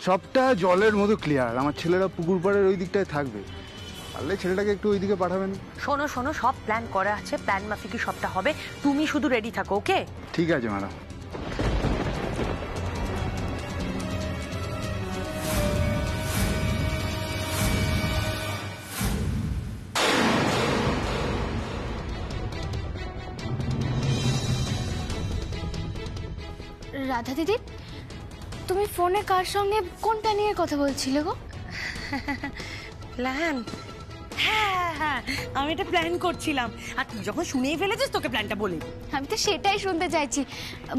সবটা জলের মতো ক্লিয়ার। আমার ছেলেরা পুকুর পাড়ের ওই দিকটায় থাকবে, পারলে ছেলেটাকে একটু ওই দিকে পাঠাবেন। শোনো শোনো, সব প্ল্যান করা আছে, প্ল্যান মাফিকই সবটা হবে, তুমি শুধু রেডি থাকো। ওকে? ঠিক আছে ম্যাডাম। রাধা দিদি, তুমি ফোনে কার সঙ্গে কোন প্ল্যানিংয়ের কথা বলছিলে গো? প্ল্যান? হ্যাঁ হ্যাঁ, আমি এটা প্ল্যান করছিলাম, আর তুই যখন শুনেই ফেলেছিস তোকে প্ল্যানটা বলি। আমি তো সেটাই শুনতে চাইছি,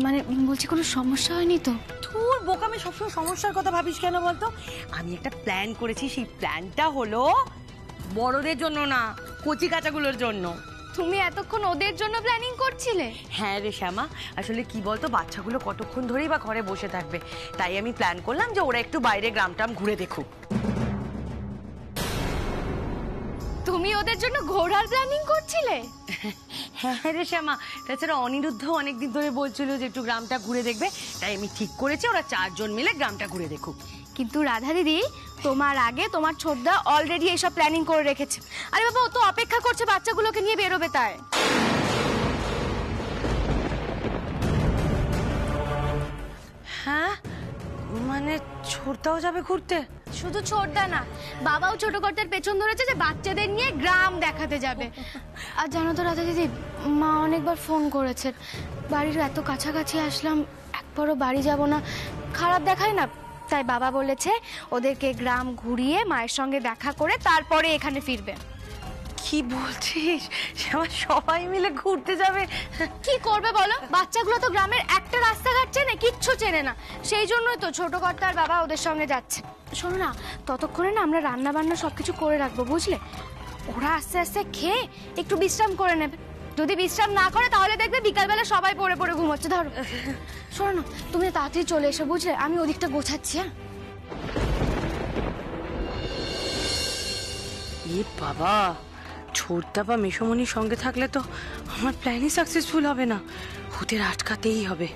মানে বলছি কোনো সমস্যা হয়নি তো? তোর বোকামে সবসময় সমস্যার কথা ভাবিস কেন বলতো? আমি একটা প্ল্যান করেছি, সেই প্ল্যানটা হলো বড়দের জন্য না, কচি কাঁচাগুলোর জন্য। তুমি এতক্ষণ ওদের জন্য প্ল্যানিং করছিলে? হ্যাঁ রে শ্যামা, আসলে কি বলতো, বাচ্চাগুলো কতক্ষণ ধরেই বা ঘরে বসে থাকবে, তাই আমি প্ল্যান করলাম যে ওরা একটু বাইরে গ্রামটাম ঘুরে দেখুক। তুমি ওদের জন্য ঘোরার প্ল্যানিং করছিলে? হ্যাঁ রে শ্যামা, তাছাড়া অনিরুদ্ধ অনেকদিন ধরে বলছিল যে একটু গ্রামটা ঘুরে দেখবে, তাই আমি ঠিক করেছি ওরা 4 জন মিলে গ্রামটা ঘুরে দেখুক। কিন্তু রাধা দিদি, তোমার আগে তোমার ছোটদা অলরেডি এইসব প্ল্যানিং করে রেখেছে। আরে বাবা, ও তো অপেক্ষা করছে বাচ্চাগুলোকে নিয়ে বেরোবে তাই। হ্যাঁ, মানে ছোটদাও যাবে ঘুরতে? শুধু ছোটদা না, বাবাও ছোট কর্তার পেছন ধরেছে যে বাচ্চাদের নিয়ে গ্রাম দেখাতে যাবে। আর জানো তো রাধা দিদি, মা অনেকবার ফোন করেছে, বাড়ির এত কাছাকাছি আসলাম, একবারও বাড়ি যাব না, খারাপ দেখায় না, তাই বাবা বলেছে ওদেরকে গ্রাম ঘুরিয়ে মায়ের সঙ্গে দেখা করে তারপরে এখানে ফিরবে। কি বলছিস শ্যামা, সবাই মিলে ঘুরতে যাবে? কি করবে বলো, বাচ্চাগুলো তো গ্রামের একটা রাস্তাঘাট চেনে, কিচ্ছু চেনে না, সেই জন্যই তো ছোট কর্তা আর বাবা ওদের সঙ্গে যাচ্ছে। শোনো না, ততক্ষণে না আমরা রান্না বান্না সবকিছু করে রাখবো, বুঝলে? ওরা আস্তে আস্তে খেয়ে একটু বিশ্রাম করে নেবে, যদি বিশ্রাম না করে তাহলে দেখবে বিকালবেলা সবাই পড়ে পড়ে ঘুমোচ্ছে। ধরো, শোনো না, তুমি তাড়াতাড়ি চলে এসো, বুঝলে? আমি ওদিকটা গোছাচ্ছি। হ্যাঁ এ বাবা, ছোটদা বা মেশোমণির সঙ্গে থাকলে তো আমার প্ল্যানই সাকসেসফুল হবে না, ওদের আটকাতেই হবে।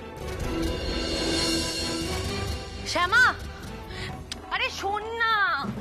শ্যামা, আরে শোন না।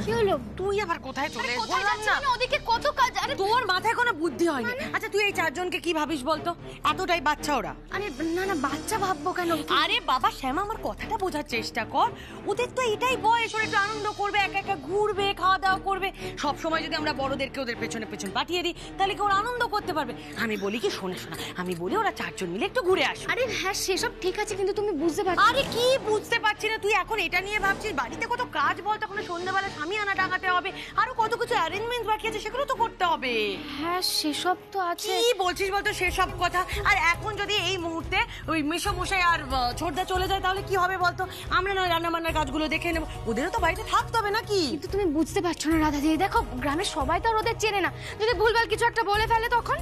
কি হলো? তুই আবার কোথায় চলে এলি? কোথায় যাচ্ছি? ওদিকে কত কাজ। আরে তোর মাথায় কোনো বুদ্ধি হয়নি? আচ্ছা তুই এই 4 জনকে কি ভাবিস বলতো? এতটাই বাচ্চা ওরা। আরে না না, বাচ্চা ভাববো কেন? আরে বাবা শ্যামা, আমার কথাটা বোঝার চেষ্টা কর, ওদের তো এটাই বয়স, ওরা একটু আনন্দ করবে, একা একা ঘুরবে, খাওয়া দাওয়া করবে। সব সময় যদি আমরা বড়দেরকে ওদের পেছনে পেছন পাঠিয়ে দিই, তাহলে কি ওরা আনন্দ করতে পারবে? আমি বলি কি, শোনা শোনা, আমি বলি ওরা 4 জন মিলে একটু ঘুরে আসে। আরে হ্যাঁ, সেসব ঠিক আছে, কিন্তু তুমি বুঝতে পারছো? আরে কি বুঝতে পারছি না, তুই এখন এটা নিয়ে ভাবছিস? বাড়িতে কত কাজ বল, তখন সন্ধ্যাবেলা সামিয়ানা টাঙাতে হবে, আরো কত কিছু অ্যারেঞ্জমেন্ট বাকি আছে, সেগুলো তো করতে হবে। হ্যাঁ সেসব তো আছে। কি বলছিস বলতো সেসব কথা? আর এখন যদি এই মুহূর্তে ওই মেশো মশাই আর ছোটদা চলে যায়, তাহলে কি হবে বলতো? আমরা নয় রান্না বান্নার কাজগুলো দেখে নেবো, ওদেরও তো বাড়িতে থাকতে হবে নাকি? কিন্তু তুমি বুঝতে পারছো না রাধা দিদি, দেখো গ্রামের সবাই তো আর ওদের চেনে না, যদি ভুলভাল কিছু একটা বলে ফেলে তখন?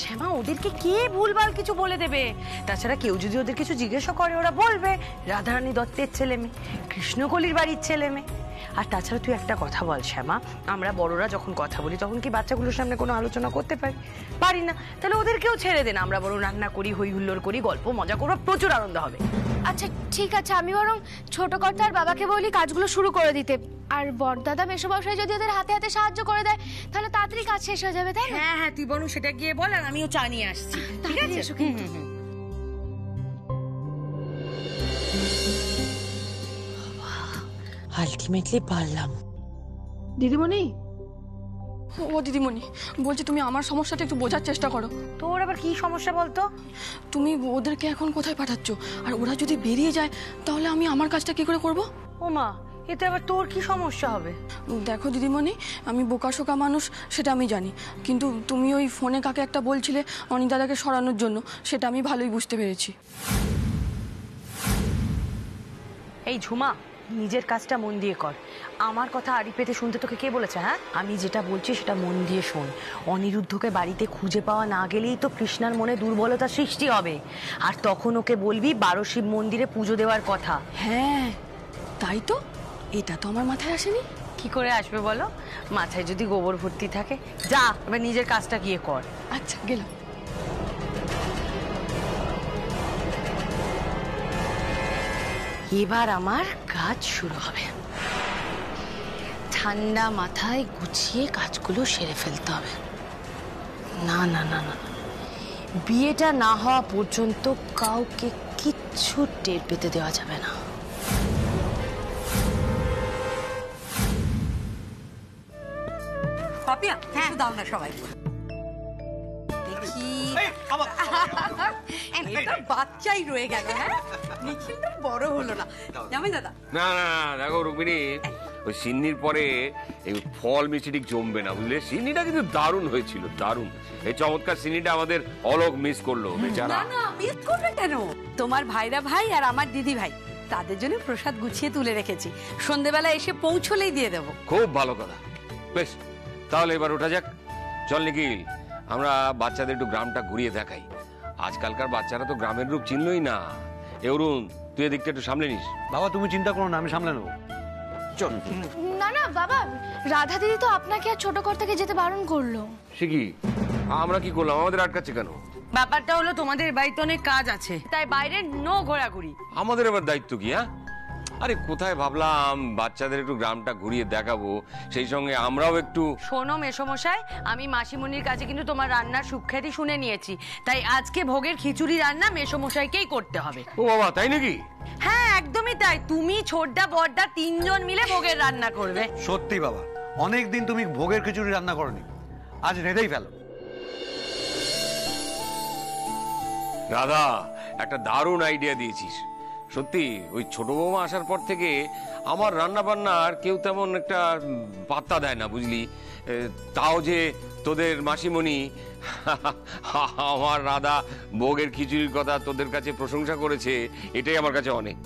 শ্যামা, ওদেরকে কে ভুলভাল কিছু বলে দেবে? তাছাড়া কেউ যদি ওদের কিছু জিজ্ঞাসা করে, ওরা বলবে রাধারানী দত্তের ছেলে মেয়ে, কৃষ্ণকলির বাড়ির ছেলে মেয়ে। আর তাছাড়া তুই একটা কথা বল শ্যামা, আমরা বড়রা যখন কথা বলি তখন কি বাচ্চাগুলোর সামনে কোনো আলোচনা করতে পারি না? তাহলে ওদেরকেও ছেড়ে দে না, আমরা বড় রান্না করি, হই হুল্লোড় করি, গল্প মজা করবো, প্রচুর আনন্দ হবে। আচ্ছা ঠিক আছে, আমি বরং ছোট কর্তা আর বাবাকে বলি কাজগুলো শুরু করে দিতে, আর বড়দাদা মেশোমশাই যদি ওদের হাতে হাতে সাহায্য করে দেয় তাহলে তাড়াতাড়ি কাজ শেষ হয়ে যাবে, তাই না? হ্যাঁ হ্যাঁ, তুই বরং সেটা গিয়ে বল, আর আমিও চা নিয়ে আসছি। ঠিক আছে, এসো কিন্তু। আলটিমেটলি পারলাম। দিদিমণি, ও দিদিমণি, বলছি তুমি আমার সমস্যাটা একটু বোঝার চেষ্টা করো। তোর আবার কি সমস্যা বলতো? তুমি ওদেরকে এখন কোথায় পাঠাচ্ছ? আর ওরা যদি বেরিয়ে যায় তাহলে আমি আমার কাজটা কি করে করব? ও মা, এতে আবার তোর কি সমস্যা হবে? দেখো দিদিমণি, আমি বোকাশোকা মানুষ, সেটা আমি জানি, কিন্তু তুমি ওই ফোনে কাকে একটা বলছিলে অনিদাদাকে সরানোর জন্য, সেটা আমি ভালোই বুঝতে পেরেছি। এই ঝুমা, নিজের কাজটা মন দিয়ে কর। আমার কথা আড়ি পেতে শুনতে তোকে কে বলেছে? হ্যাঁ, আমি যেটা বলছি সেটা মন দিয়ে শোন। অনিরুদ্ধকে বাড়িতে খুঁজে পাওয়া না গেলেই তো কৃষ্ণার মনে দুর্বলতা সৃষ্টি হবে, আর তখন ওকে বলবি 12 শিব মন্দিরে পুজো দেওয়ার কথা। হ্যাঁ তাই তো, এটা তো আমার মাথায় আসেনি। কি করে আসবে বলো? মাথায় যদি গোবর ভর্তি থাকে। যা, এবার নিজের কাজটা গিয়ে কর। আচ্ছা গেলাম। এবার আমার কাজ শুরু হবে। ঠান্ডা মাথায় গুছিয়ে কাজগুলো সেরে ফেলতে হবে। না না না না, বিয়েটা না হওয়া পর্যন্ত কাউকে কিচ্ছু টের পেতে দেওয়া যাবে না। পাপিয়া একটু দাও না সবাই দেখি। একটা বাচ্চাই রয়ে গেল। হ্যাঁ, নিখিলটা বড় হলো না। জামাই দাদা না না না, দেখো রুক্মিণী, ওই সিন্নির পরে এই ফল মিষ্টি ঠিক জমবে না, বুঝলে? সিন্নিটা কিন্তু দারুণ হয়েছিল, দারুণ। এই চমৎকার সিন্নিটা আমাদের অলোক মিস করলো বেচারা। না না, মিস করবে কেন? তোমার ভাইরা ভাই আর আমার দিদি ভাই, তাদের জন্য প্রসাদ গুছিয়ে তুলে রেখেছি, সন্ধেবেলা এসে পৌঁছলেই দিয়ে দেবো। খুব ভালো কথা। বেশ, তাহলে এবার ওঠা যাক। চল নিখিল, আমরা বাচ্চাদের একটু গ্রামটা ঘুরিয়ে দেখাই। আজকালকার বাচ্চারা তো গ্রামের রূপ চিনলই না। এ অরুণ, তুই এদিকটা একটু সামলে নিস। বাবা তুমি চিন্তা করো না, আমি সামলে নেবো। চল। না না বাবা, রাধা দিদি তো আপনাকে আর ছোট কর্তাকে যেতে বারণ করলো। সে কি, আমরা কি করলাম? আমাদের আটকাচ্ছে কেন? ব্যাপারটা হলো তোমাদের বাড়িতে অনেক কাজ আছে, তাই বাইরে নো ঘোরাঘুরি। আমাদের এবার দায়িত্ব কি? হ্যাঁ, আরে কোথায় ভাবলাম বাচ্চাদের একটু গ্রামটা ঘুরিয়ে দেখাবো, সেই সঙ্গে আমরাও একটু। শোনো মেসোমশাই, আমি মাসিমণির কাছে কিন্তু তোমার রান্নার সুখ্যাতি শুনে নিয়েছি, তাই আজকে ভোগের খিচুড়ি রান্না মেসোমশাইকেই করতে হবে। ও বাবা, তাই নাকি? হ্যাঁ একদমই তাই, তুমি ছোটদা বড়দা তিনজন মিলে ভোগের রান্না করবে। সত্যি বাবা, অনেক দিন তুমি ভোগের খিচুড়ি রান্না করনি, আজ রেঁধেই ফেলো। দাদা, একটা দারুণ আইডিয়া দিয়েছিস। সত্যি, ওই ছোট বৌমা আসার পর থেকে আমার রান্না বান্নার কেউ তেমন একটা পাত্তা দেয় না, বুঝলি? তাও যে তোদের মাসিমণি আমার রাধা ভোগের খিচুড়ির কথা তোদের কাছে প্রশংসা করেছে, এটাই আমার কাছে অনেক।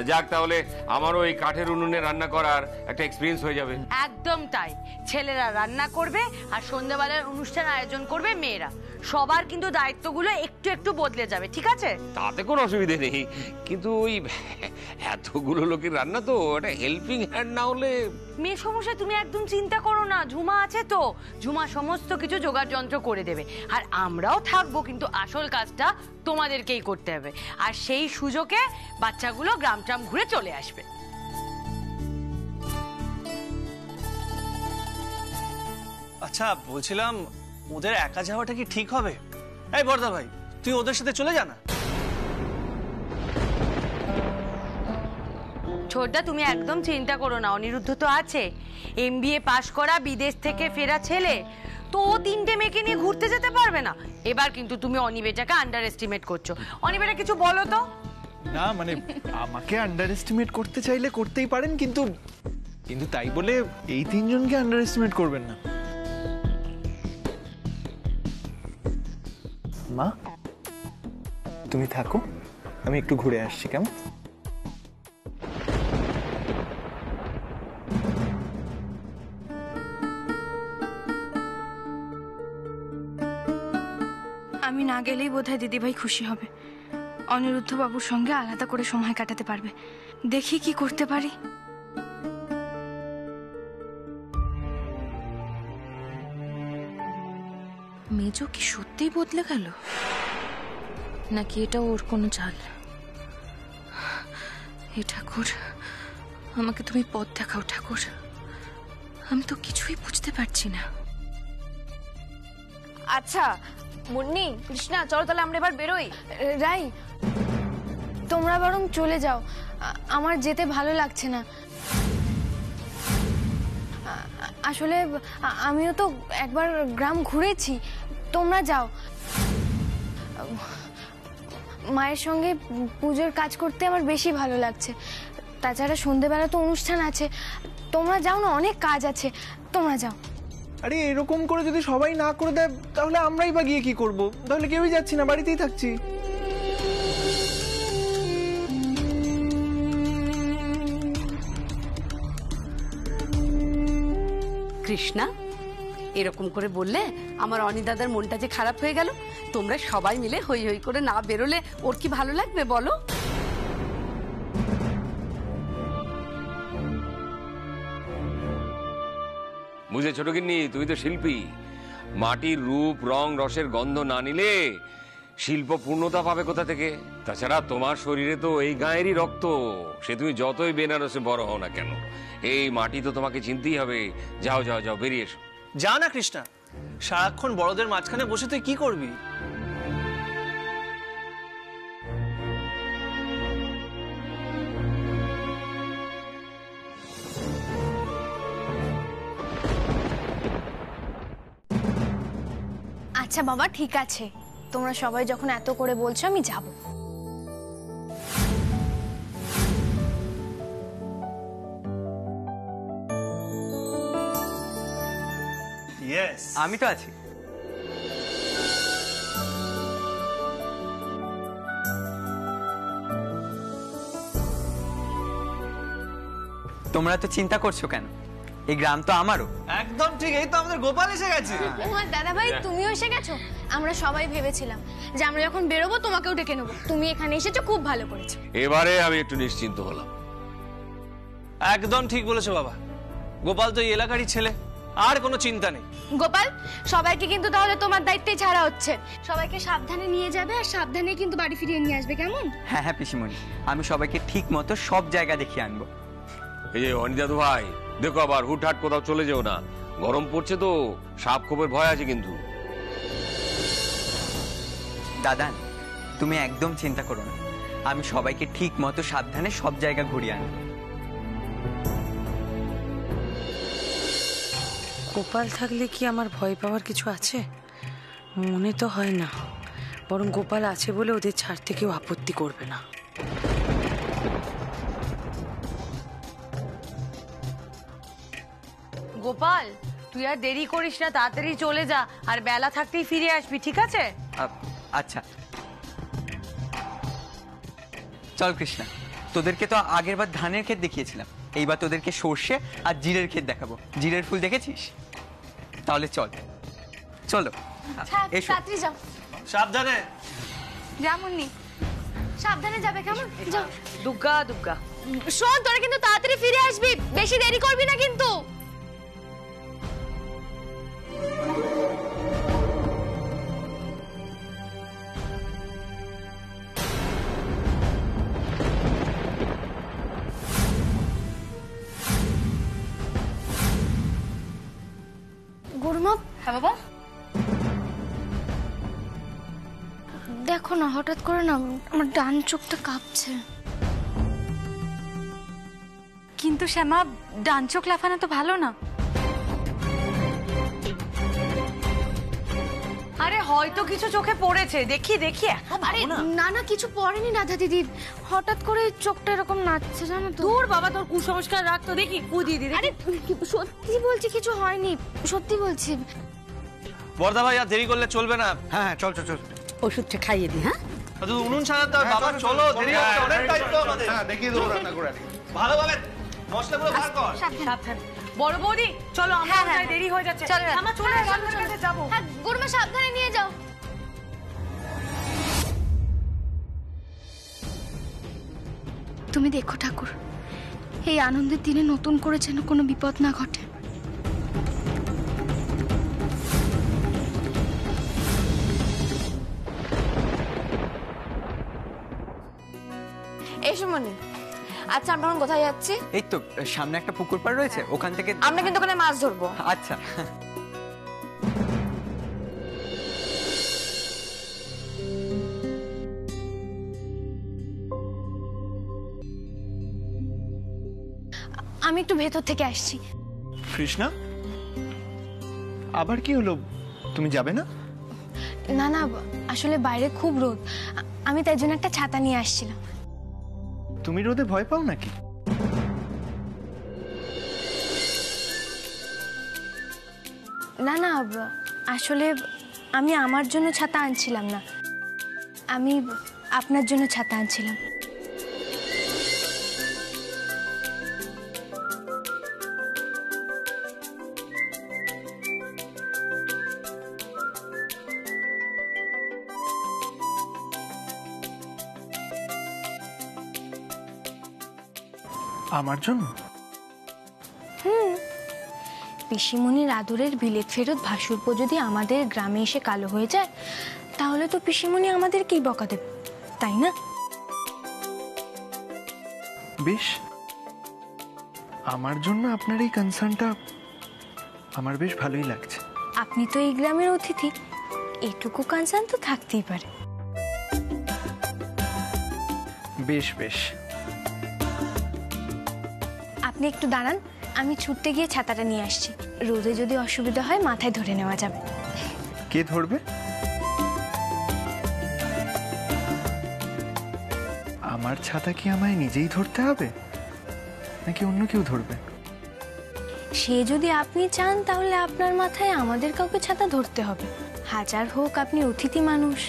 যাক, তাহলে আমারও এই কাঠের উনুনে রান্না করার একটা এক্সপিরিয়েন্স হয়ে যাবে। একদম তাই, ছেলেরা রান্না করবে আর সন্ধ্যাবেলার অনুষ্ঠান আয়োজন করবে মেয়েরা। সবার কিন্তু দায়িত্বগুলো একটু একটু বদলে যাবে, ঠিক আছে? তাতে কোনো অসুবিধে নেই, কিন্তু ওই এতগুলো লোকের রান্না তো একটা হেল্পিং হ্যান্ড না হলে। মেয়ে সমস্যা, তুমি একদম চিন্তা করো না, ঝুমা আছে তো, ঝুমা সমস্ত কিছু জোগাড় যন্ত্র করে দেবে। আর আমরাও থাকবো, কিন্তু আসল কাজটা তোমাদেরকেই করতে হবে। আর সেই সুযোগে বাচ্চাগুলো গ্রাম ট্রাম ঘুরে চলে আসবে। আচ্ছা, বলছিলাম ওদের একা যাওয়াটা কি ঠিক হবে? এই বর্দা ভাই, তুই ওদের সাথে চলে যা না। ছোটদা, তুমি একদম চিন্তা করো না, অনিরুদ্ধ তো আছে, MBA পাশ করা বিদেশ থেকে ফেরা ছেলে, তো ও তিনটে মেয়েকে নিয়ে ঘুরতে যেতে পারবে না? এবার কিন্তু তুমি অনিবেটাকে আন্ডার এস্টিমেট করছো। অনিবেটা কিছু বলো তো। না মানে, আমাকে আন্ডার এস্টিমেট করতে চাইলে করতেই পারেন, কিন্তু তাই বলে এই তিনজনকে আন্ডার এস্টিমেট করবেন না। মা, তুমি থাকো, আমি একটু ঘুরে আসছি, কেমন? আমি না গেলেই বোধহয় দিদিভাই খুশি হবে, অনিরুদ্ধ বাবুর সঙ্গে আলাদা করে সময় কাটাতে পারবে। দেখি কি করতে পারি। মেজো কি সত্যিই বদলে গেল, নাকি এটা ওর কোনো চাল? হে ঠাকুর, আমাকে তুমি পথ দেখাও ঠাকুর, আমি তো কিছুই বুঝতে পারছি না। আচ্ছা মুন্নি, কৃষ্ণা, চলো তাহলে আমরা এবার বেরোই। রাই, তোমরা বরং চলে যাও, আমার যেতে ভালো লাগছে না। আসলে আমিও তো একবার গ্রাম ঘুরেছি, তোমরা যাও। মায়ের সঙ্গে পুজোর কাজ করতে আমার বেশি ভালো লাগছে। তাছাড়া সন্ধেবেলা তো অনুষ্ঠান আছে, তোমরা যাও না, অনেক কাজ আছে, তোমরা যাও। আরে এরকম করে যদি সবাই না করে দেয়, তাহলে আমরাই বা গিয়ে কি করব? তাহলে কেউই যাচ্ছি না, বাড়িতেই থাকছি। কৃষ্ণা, এরকম করে বললে আমার অনিদাদার মনটা যে খারাপ হয়ে গেল। তোমরা সবাই মিলে হই হই করে না বেরোলে ওর কি ভালো লাগবে বলো? বুঝে ছোট গিন্নি, তুই তো শিল্পী, মাটির রূপ রং রসের গন্ধ না নিলে শিল্প পূর্ণতা পাবে কোথা থেকে? তাছাড়া তোমার শরীরে তো এই গায়েরই রক্ত, সে তুমি যতই বেনারসে বড় হও না কেন, এই মাটি তো তোমাকে চিনতেই হবে। যাও যাও যাও, বেরিয়ে এসো। যা না কৃষ্ণা, সারাক্ষণ বড়দের মাঝখানে বসে তুই কি করবি? আচ্ছা বাবা, ঠিক আছে, তোমরা সবাই যখন এত করে বলছো আমি যাব। ইয়েস, আমি তো আছি। তোমরা তো চিন্তা করছো কেন? এই গ্রাম তো আমারও। একদম ঠিক, এই তো আমাদের গোপাল এসে গেছে। দাদা ভাই, তুমিও এসে গেছো? আমরা সবাই ভেবেছিলাম যে আমরা যখন বেরোবো তোমাকেও ডেকে নেবো, তুমি এখানে এসেছো, খুব ভালো করেছো। এবারে আমি একটু নিশ্চিন্ত হলাম। একদম ঠিক বলেছো বাবা, গোপাল তো এই এলাকারই ছেলে, আর কোনো চিন্তা নেই। গোপাল, সবাইকে কিন্তু তাহলে তোমার দায়িত্বে ছাড়া হচ্ছে। সবাইকে সাবধানে নিয়ে যাবে আর সাবধানে কিন্তু বাড়ি ফিরিয়ে নিয়ে আসবে, কেমন? হ্যাঁ হ্যাঁ পিসিমণি, আমি সবাইকে ঠিক মতো সব জায়গা দেখিয়ে আনবো। এই যে অনিদাদু ভাই, দেখো আবার হুটহাট কোথাও চলে যেও না, গরম পড়ছে তো, সাপ খোপের ভয় আছে কিন্তু। দাদান, তুমি একদম চিন্তা করো না, আমি সবাইকে ঠিক মতো সাবধানে সব জায়গা ঘুরিয়ে আনবো। গোপাল থাকলে কি আমার ভয় পাওয়ার কিছু আছে? মনে তো হয় না, বরং গোপাল আছে বলে ওদের ছাড়তে কেউ আপত্তি করবে না। গোপাল, তুই আর দেরি করিস না, তাড়াতাড়ি চলে যা, আর বেলা থাকতেই ফিরে আসবি, ঠিক আছে? আচ্ছা চল কৃষ্ণা, তোদেরকে তো আগের বার ধানের ক্ষেত দেখিয়েছিলাম, এইবার তোদেরকে সর্ষে আর জিরের ক্ষেত দেখাবো। জিরের ফুল দেখেছিস? তাহলে চল, চলো এসো। তাড়াতাড়ি যাও, সাবধানে। যেমনই সাবধানে যাবে, কেমন? যাও। দুগ্গা দুগ্গা। শোন, তোরা কিন্তু তাড়াতাড়ি ফিরে আসবি, বেশি দেরি করবি না কিন্তু। গুরুমা। হ্যাঁ বাবা। দেখো না, হঠাৎ করে না আমার ডান চোখটা কাঁপছে। কিন্তু শ্যামা, ডান চোখ লাফানো তো ভালো না। আরে হয়তো কিছু চোখে পড়েছে, দেখি দেখি। আরে না না, কিছু পড়েনি রাধা দিদি, হঠাৎ করে চোখটা এরকম নাচছে, জানো তো। দূর বাবা, তোর কুসংস্কার রাখ তো, দেখি কুদি দিদি। আরে সত্যি বলছি, কিছু হয়নি, সত্যি বলছি। বর্দা ভাই, আর দেরি করলে চলবে না। হ্যাঁ হ্যাঁ, চল চল চল। ওষুধটা খাইয়ে দি। হ্যাঁ, শুধু উনুন সাজাতে হবে বাবা, চলো, দেরি হচ্ছে, অনেক দায়িত্ব আমাদের। হ্যাঁ, দেখিয়ে দেবো রান্না করে আনি। ভালোভাবে মশলাগুলো বার কর। সাবধান। বড় বৌদি, চলো, আমার দেরি হয়ে যাচ্ছে। আমরা চলে যাবো। হ্যাঁ গুরুমা, সাবধানে নিয়ে যাও। তুমি দেখো ঠাকুর, এই আনন্দের দিনে নতুন করে যেন কোনো বিপদ না ঘটে। এসো মনে। আচ্ছা, আমরা এখন কোথায় যাচ্ছি? এই তো সামনে একটা পুকুর পাড় রয়েছে, ওখান থেকে আমরা কিন্তু ওখানে মাছ ধরবো। আচ্ছা। আমি একটু ভেতর থেকে আসছি। কৃষ্ণা, আবার কি হলো? তুমি যাবে না? না না, আসলে বাইরে খুব রোদ, আমি তাই জন্য একটা ছাতা নিয়ে আসছিলাম। তুমি রোদে ভয় পাও নাকি? না না, আসলে আমি আমার জন্য ছাতা আনছিলাম না, আমি আপনার জন্য ছাতা আনছিলাম। আমার জন্য? পিসিমণির আদরের বিলেত ফেরত ভাসুরপো যদি আমাদের গ্রামে এসে কালো হয়ে যায়, তাহলে তো পিসিমণি আমাদেরকেই বকা দেবে, তাই না? বেশ, আমার জন্য আপনার এই কনসার্নটা আমার বেশ ভালোই লাগছে। আপনি তো এই গ্রামের অতিথি, এটুকু কনসার্ন তো থাকতেই পারে। বেশ বেশ, আপনি একটু দাঁড়ান, আমি ছুটতে গিয়ে ছাতাটা নিয়ে আসছি। রোদে যদি অসুবিধা হয় মাথায় ধরে নেওয়া যাবে। কে ধরবে? আমার ছাতা কি আমায় নিজেই ধরতে হবে নাকি অন্য কেউ ধরবে? সে যদি আপনি চান তাহলে আপনার মাথায় আমাদের কাউকে ছাতা ধরতে হবে। হাজার হোক আপনি অতিথি মানুষ।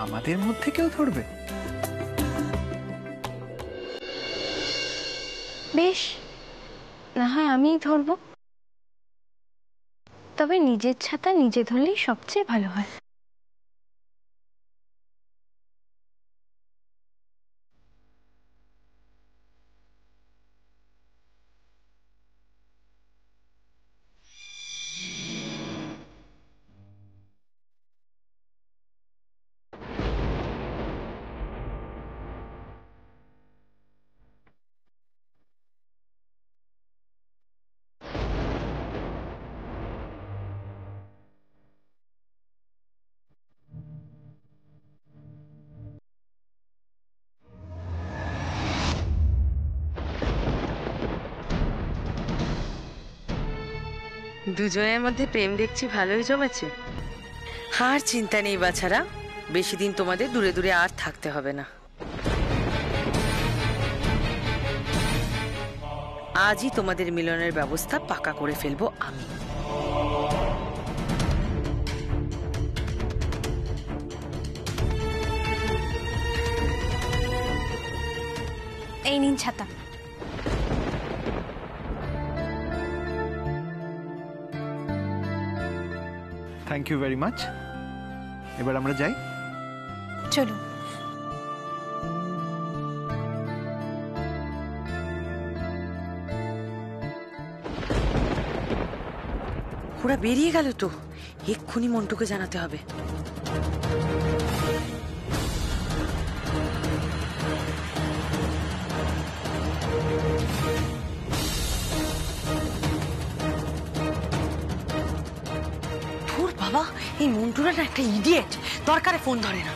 আমাদের মধ্যে কেউ ধরবে? বেশ, না হয় আমিই ধরবো, তবে নিজের ছাতা নিজে ধরলেই সবচেয়ে ভালো হয়। দুজনের মধ্যে প্রেম দেখছি ভালোই জমেছে। আর চিন্তা নেই বাছারা, বেশি দিন তোমাদের দূরে দূরে আর থাকতে হবে না। আজই তোমাদের মিলনের ব্যবস্থা পাকা করে ফেলবো আমি। এই নিন ছাতা। Thank you very much. এবার আমরা যাই। চলুন। ওরা বেরিয়ে গেল তো, এক্ষুনি মন্টুকে জানাতে হবে। ধুর বাবা, এই মন্টুরা না একটা ইডিয়েট, দরকারে ফোন ধরে না।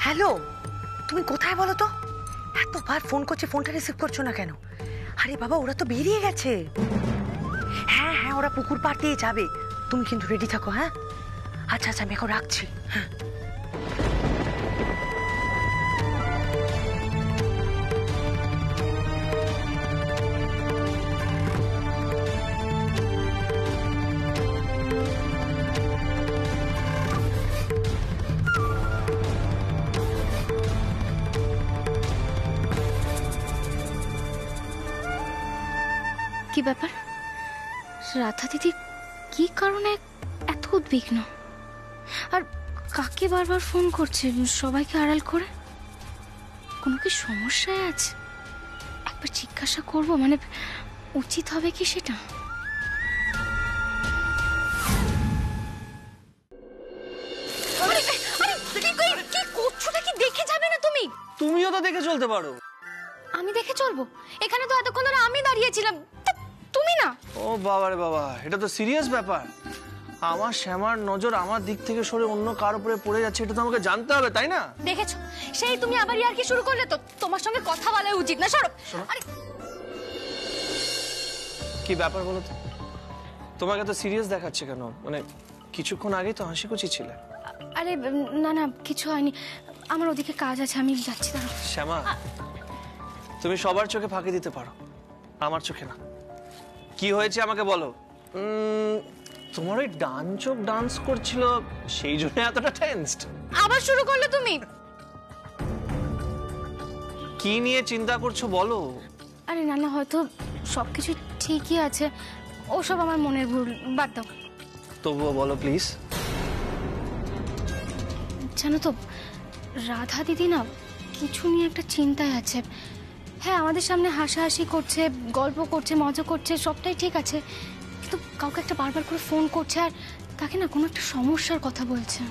হ্যালো, তুমি কোথায় বলো তো? এতবার ফোন করছে, ফোনটা রিসিভ করছো না কেন? আরে বাবা, ওরা তো বেরিয়ে গেছে। হ্যাঁ হ্যাঁ, ওরা পুকুর পাড় দিয়ে যাবে, তুমি কিন্তু রেডি থাকো। হ্যাঁ আচ্ছা আচ্ছা, আমি এখন রাখছি। হ্যাঁ কি ব্যাপার, রাধা দিদি কি কারণে এত উদ্বিগ্ন? আর কাকে বারবার ফোন করছে সবাইকে আড়াল করে? কোনো কি সমস্যায় আছে? একবার জিজ্ঞাসা করবো, মানে উচিত হবে কি সেটা? কি করছোটা কি দেখে যাবে না তুমি? তুমিও তো দেখে চলতে পারো। আমি দেখে চলবো? এখানে তো এতক্ষণ ধরে আমি দাঁড়িয়েছিলাম, তুমি না। ও বাবারে বাবা, এটা তো সিরিয়াস ব্যাপার। আমার শ্যামার নজর আমার দিক থেকে সরে অন্য কার উপরে পড়ে যাচ্ছে, এটা তো আমাকে জানতে হবে, তাই না? দেখেছো, সেই তুমি আবার ইয়ার কি শুরু করলে? তো তোমার সঙ্গে কথা বলা উচিত না। সরো। আরে কি ব্যাপার বলো তো? তোমাকে তো সিরিয়াস দেখাচ্ছে কেন? মানে কিছুক্ষণ আগে তো হাসি খুশি ছিলে। আরে না না, কিছু হয়নি, আমার ওদিকে কাজ আছে, আমি যাচ্ছি। দাঁড়াও। শ্যামা, তুমি সবার চোখে ফাঁকি দিতে পারো, আমার চোখে না। কি হয়েছে আমাকে বলো। তোমার ওই ডান চোখ ডান্স করছিল, সেই জন্য এতটা টেনসড। আবার শুরু করলে তুমি? কি নিয়ে চিন্তা করছো বলো? আরে না না, হয়তো সব কিছু ঠিকই আছে, ওসব আমার মনের ভুল, বাদ দাও। তবুও বলো প্লিজ। জানো তো, রাধা দিদি না কিছু নিয়ে একটা চিন্তায় আছে। হ্যাঁ, আমাদের সামনে হাসাহাসি করছে, গল্প করছে, মজা করছে, সবটাই ঠিক আছে, কিন্তু কাউকে একটা বারবার করে ফোন করছে আর তাকে না কোনো একটা সমস্যার কথা বলছে।